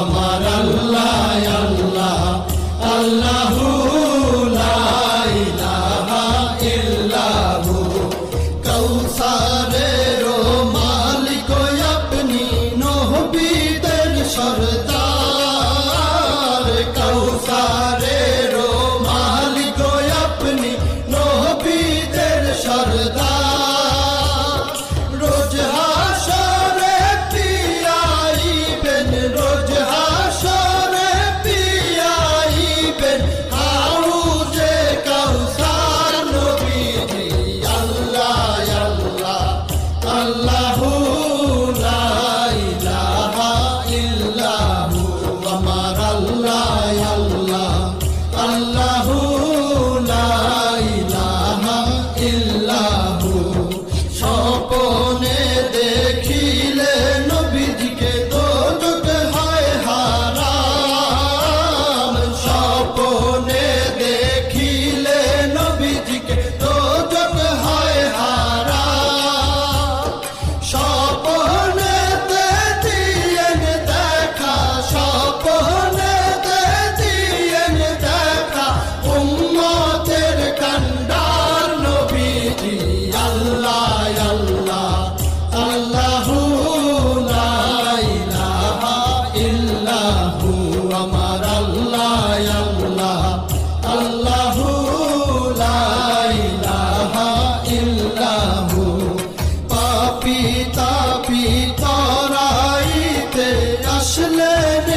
আমার আল্লাহ আল্লাহ আল্লাহু লা ইলাহা ইল্লাহু কাউসারের মালিক আপনি নবীদের সরদার কাউসারের মালিক আপনি নবীদের সরদার রোজ হাসরে পিয়াইবেন রোজ হাসরে পিয়াইবেন হাউজে কাউসার নবীজি আল্লাহ আল্লাহ আল্লাহু লা ইলাহা ইল্লাহু আমার আল্লাহ আল্লাহ আল্লাহু লা ইলাহা ইল্লাহু স্বপ্নে দেখিলে নবীজিকে দোজখ হয় হারাম স্বপ্নে দেখিলে নবীজিকে দোজখ হয় হারাম স্বপ্নেতে দিয়েন দেখা স্বপ্নেতে দিয়েন দেখা উম্মতের কান্ডার নবীজি আল্লাহ আল্লাহ আল্লাহু লা ইলাহা ইল্লাহু আমার আল্লাহ আল্লাহ আল্লাহু লা ইলাহা ইল্লাহু পাপী তাপী তরাইতে আসলেন